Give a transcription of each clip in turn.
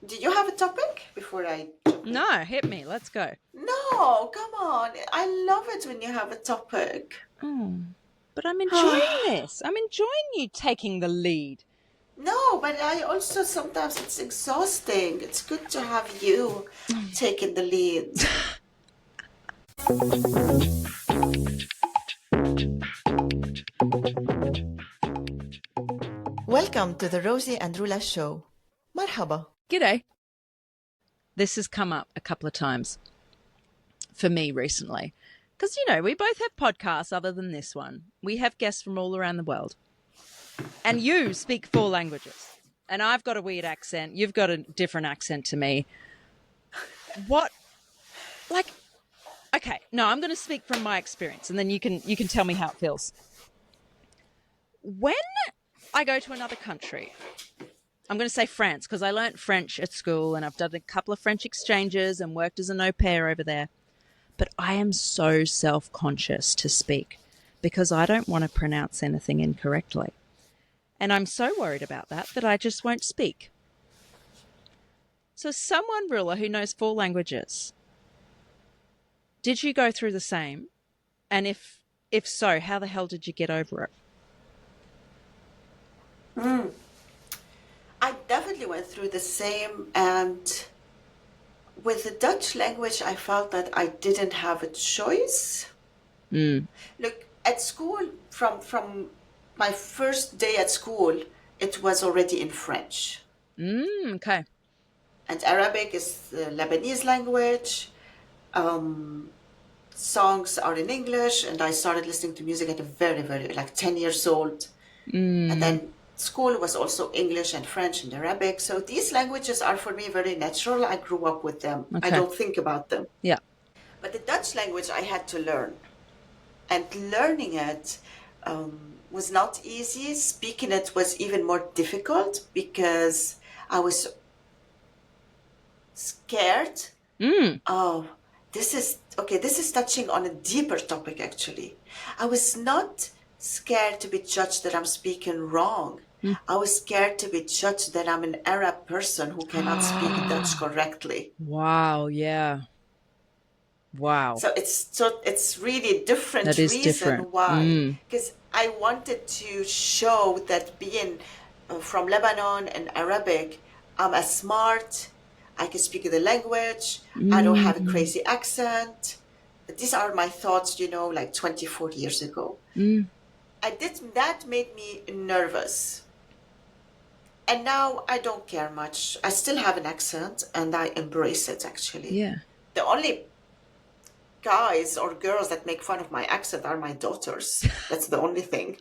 Do you have a topic before I jump in? No, hit me. Let's go. No, come on. I love it when you have a topic. Oh, but I'm enjoying this. I'm enjoying you taking the lead. No, but I also sometimes it's exhausting. It's good to have you taking the lead. Welcome to the Rosie and Roula show. Marhaba. G'day. This has come up a couple of times for me recently. Because, we both have podcasts other than this one. We have guests from all around the world. And you speak 4 languages. And I've got a weird accent. You've got a different accent to me. Okay, no, I'm going to speak from my experience and then you can tell me how it feels. When I go to another country, I'm going to say France because I learnt French at school and I've done a couple of French exchanges and worked as an au pair over there. But I am so self-conscious to speak because I don't want to pronounce anything incorrectly. And I'm so worried about that I just won't speak. So someone, Roula, who knows 4 languages, did you go through the same? And if so, how the hell did you get over it? I definitely went through the same, and with the Dutch language, I felt that I didn't have a choice. Look, at school, from my first day at school, it was already in French. Okay. And Arabic is the Lebanese language. Songs are in English, and I started listening to music at a very, very, like 10 years old. And then school was also English and French and Arabic. So these languages are for me very natural. I grew up with them. I Okay. don't think about them. Yeah. But the Dutch language I had to learn. And learning it was not easy. Speaking it was even more difficult because I was scared. Oh, this is touching on a deeper topic, actually. I was not scared to be judged that I'm speaking wrong. I was scared to be judged that I'm an Arab person who cannot speak Dutch correctly. Wow, yeah. Wow. So it's really different That is reason different. why. Because I wanted to show that being from Lebanon and Arabic, I'm as smart. I can speak the language. I don't have a crazy accent. These are my thoughts, like 24 years ago. That made me nervous. And now I don't care much. I still have an accent and I embrace it, actually. Yeah. The only guys or girls that make fun of my accent are my daughters. That's the only thing.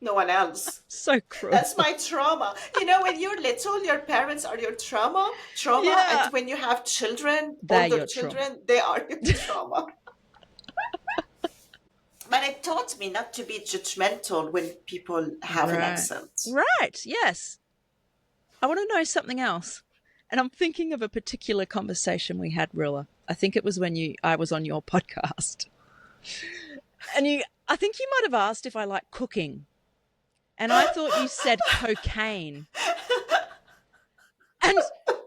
No one else. So cruel. That's my trauma. When you're little, your parents are your trauma. Yeah. And when you have children, They're older your children, they are your trauma. But it taught me not to be judgmental when people have an accent. Right, yes. I want to know something else. And I'm thinking of a particular conversation we had, Rilla. I think it was when I was on your podcast. And I think you might have asked if I like cooking. And I thought you said cocaine. And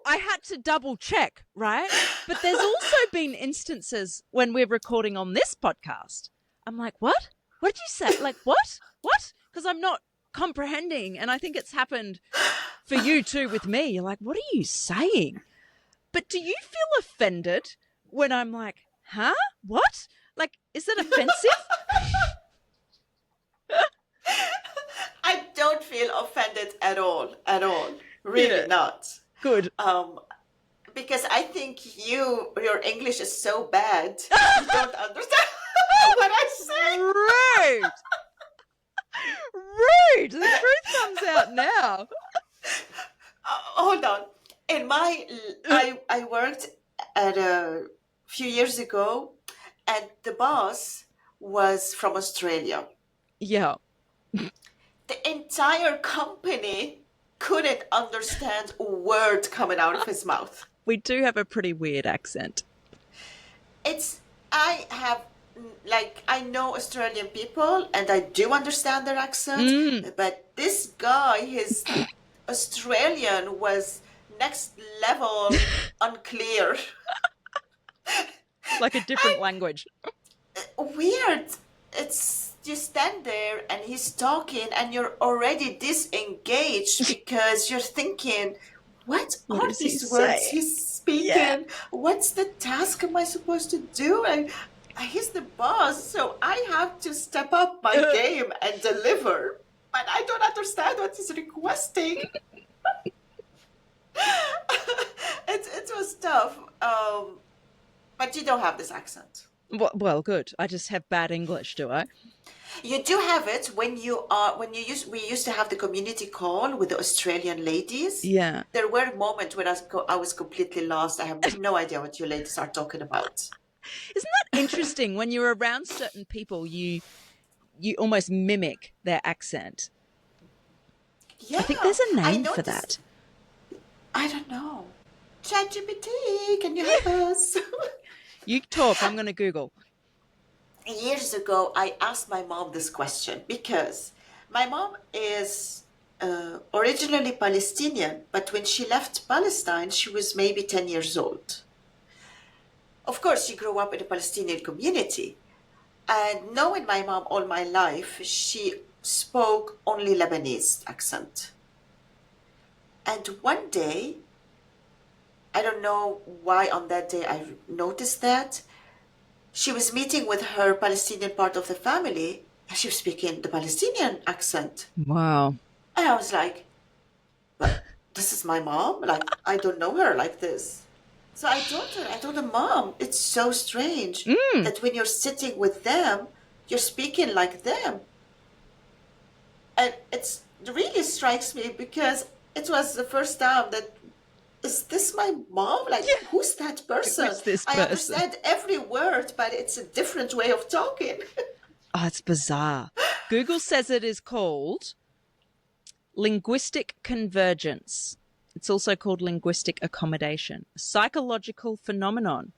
I had to double check, right? But there's also been instances when we're recording on this podcast. I'm like, what? What did you say? Like, what? What? Because I'm not comprehending. And I think it's happened for you too with me. You're like, what are you saying? But do you feel offended when I'm like, huh? What? Like, is that offensive? I don't feel offended at all. Really not. Good. Because I think your English is so bad, you don't understand what I say. Rude. Rude. The truth comes out now. Hold on. I worked at a few years ago, and the boss was from Australia. Yeah. The entire company couldn't understand a word coming out of his mouth. We do have a pretty weird accent. I know Australian people and I do understand their accent, but this guy, his Australian was next level unclear. Like a different language. Weird. It's you stand there and he's talking and you're already disengaged because you're thinking, what What are is he these words saying? he's Yeah. speaking? What's the task am I supposed to do? And he's the boss, so I have to step up my game and deliver. But I don't understand what he's requesting. It was tough. But you don't have this accent. Well, good. I just have bad English, do I? You do have it when you use we used to have the community call with the Australian ladies. Yeah. There were moments when I was completely lost. I have no idea what you ladies are talking about. Isn't that interesting? When you're around certain people, you almost mimic their accent. I think Yeah, there's a I name for noticed. that. I don't know. ChatGPT, can you help us? You talk, I'm going to Google. Years ago, I asked my mom this question because my mom is originally Palestinian, but when she left Palestine, she was maybe 10 years old. Of course, she grew up in a Palestinian community. And knowing my mom all my life, she spoke only Lebanese accent. And one day, I don't know why on that day I noticed that, she was meeting with her Palestinian part of the family, and she was speaking the Palestinian accent. Wow. And I was like, but this is my mom? Like, I don't know her like this. So I told her, Mom, it's so strange Mm. that when you're sitting with them, you're speaking like them. And it really strikes me because it was the first time that, is this my mom? Like, Yeah. who's that person? Who's this I person? understand every word, but it's a different way of talking. Oh, it's bizarre. Google says it is called linguistic convergence. It's also called linguistic accommodation, a psychological phenomenon,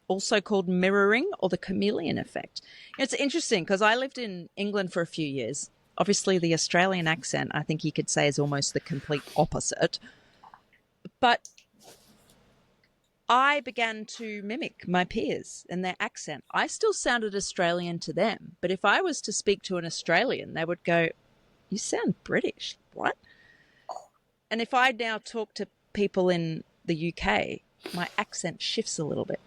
also called mirroring or the chameleon effect. It's interesting because I lived in England for a few years. Obviously, the Australian accent, I think you could say, is almost the complete opposite. But I began to mimic my peers and their accent. I still sounded Australian to them, but if I was to speak to an Australian, they would go, "You sound British." What? And if I now talk to people in the UK, my accent shifts a little bit.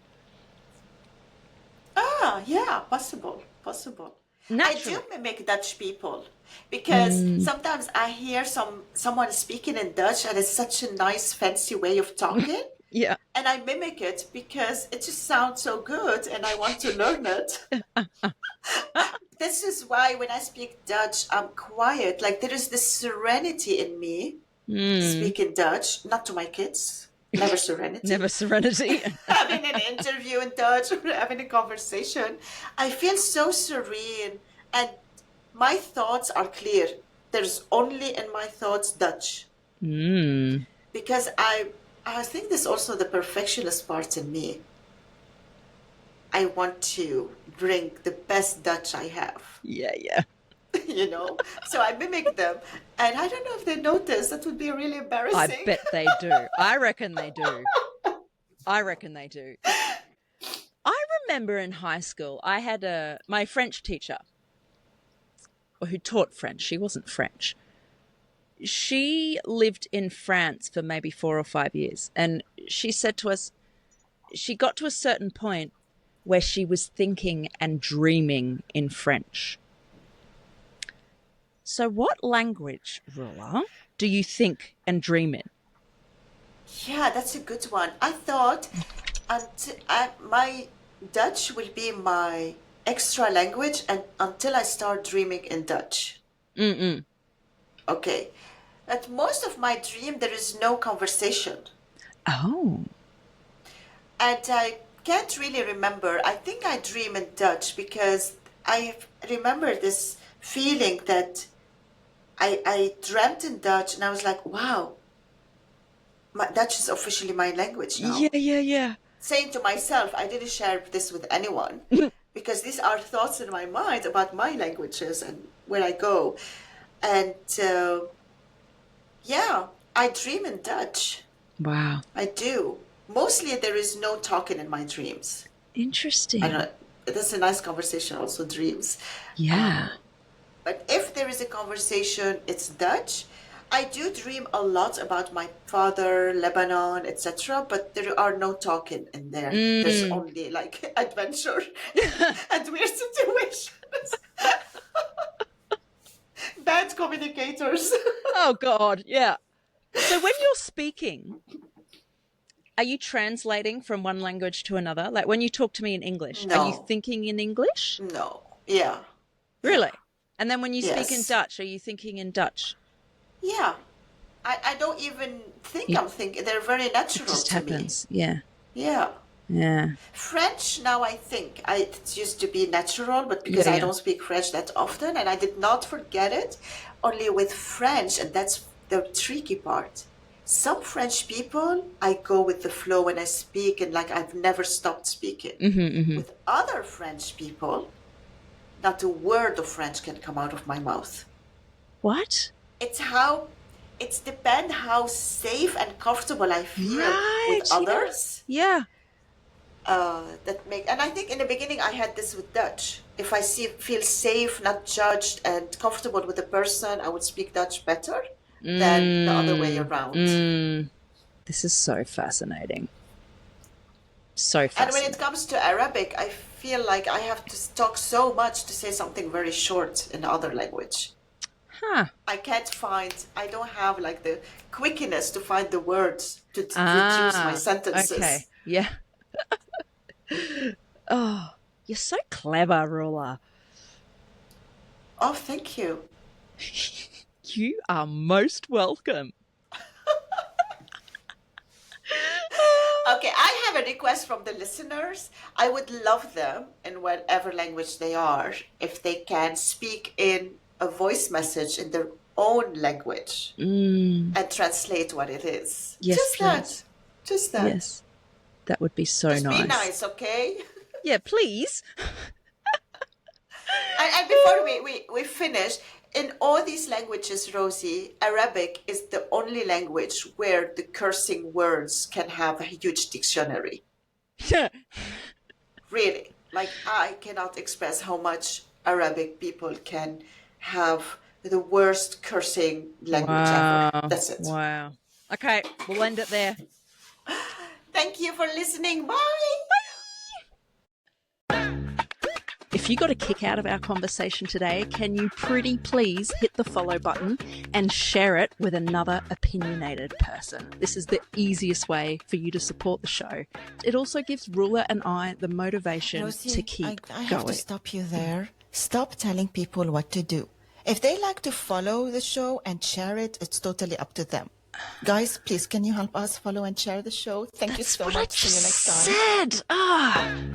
Ah, yeah, possible, possible. I do Naturally. mimic Dutch people because Mm, sometimes I hear someone speaking in Dutch and it's such a nice fancy way of talking, yeah. and I mimic it because it just sounds so good and I want to learn it. This is why when I speak Dutch, I'm quiet. Like there is this serenity in me Mm, speaking Dutch, not to my kids, never serenity. never serenity. Having an interview in Dutch or having a conversation, I feel so serene and my thoughts are clear. There's only in my thoughts Dutch Mm, because I think there's also the perfectionist part in me. I want to bring the best Dutch I have, yeah, yeah. you know? So I mimic them. And I don't know if they notice. That would be really I embarrassing. bet they do. I reckon they do. I reckon they do. I remember in high school, I had my French teacher who taught French. She wasn't French. She lived in France for maybe 4 or 5 years. And she said to us, she got to a certain point where she was thinking and dreaming in French. So, what language, Roula, do you think and dream in? Yeah, that's a good one. I thought my Dutch will be my extra language and until I start dreaming in Dutch. Mm-mm. Okay. At most of my dream, there is no conversation. Oh, And I can't really remember. I think I dream in Dutch because I remember this feeling that I dreamt in Dutch and I was like, wow, Dutch is officially my language yeah, now. yeah, yeah. Saying to myself, I didn't share this with anyone because these are thoughts in my mind about my languages and where I go. And yeah, I dream in Dutch. Wow. I do. Mostly there is no talking in my dreams. Interesting. I don't know. That's a nice conversation also, dreams. Yeah. But if there is a conversation, it's Dutch. I do dream a lot about my father, Lebanon, etc. But there are no talking in there. There's only like adventure and weird situations. Bad communicators. Oh, God. Yeah. So when you're speaking, are you translating from one language to another? Like when you talk to me in English, are you No, thinking in English? no. Yeah, yeah, Really? And then when you speak in yes. Dutch, are you thinking in Dutch? Yeah. I don't even think You, I'm thinking. They're very it natural just to me. happens. Yeah. Yeah. Yeah. French now I think it used to be natural, but because Yeah. I Yeah. don't speak French that often, and I did not forget it, only with French, and that's the tricky part. Some French people, I go with the flow when I speak, and like I've never stopped speaking. With other French people, not a word of French can come out of my mouth. What? It's how it's depend how safe and comfortable I feel with Right. Yeah. others. Yeah. That make and I think in the beginning I had this with Dutch. If I feel safe, not judged, and comfortable with the person, I would speak Dutch better than the other way Mm, around. mm. This is so fascinating. So And when it fascinating. comes to Arabic, I feel like I have to talk so much to say something very short in the other language. Huh. I don't have like the quickiness to find the words to reduce my Ah, okay. sentences. Yeah. Oh, you're so clever, Roula. Oh, thank you. You are most welcome. Okay, I have a request from the listeners. I would love them, in whatever language they are, if they can speak in a voice message in their own language and translate what it is. Yes, Just please. that. Just that. Yes, that would be so Just be nice. nice, okay? Yeah, please. And before we finish, in all these languages, Rosie, Arabic is the only language where the cursing words can have a huge dictionary. Really. Like, I cannot express how much Arabic people can have the worst cursing language ever. Wow. That's it. Wow. Okay, we'll end it there. Thank you for listening. Bye. If you got a kick out of our conversation today, can you pretty please hit the follow button and share it with another opinionated person? This is the easiest way for you to support the show. It also gives Roula and I the motivation Rosie, to keep I have to going. stop you there. Stop telling people what to do. If they like to follow the show and share it, it's totally up to them. Guys, please, can you help us follow and share the show? Thank you so What I much. See you just next time. said.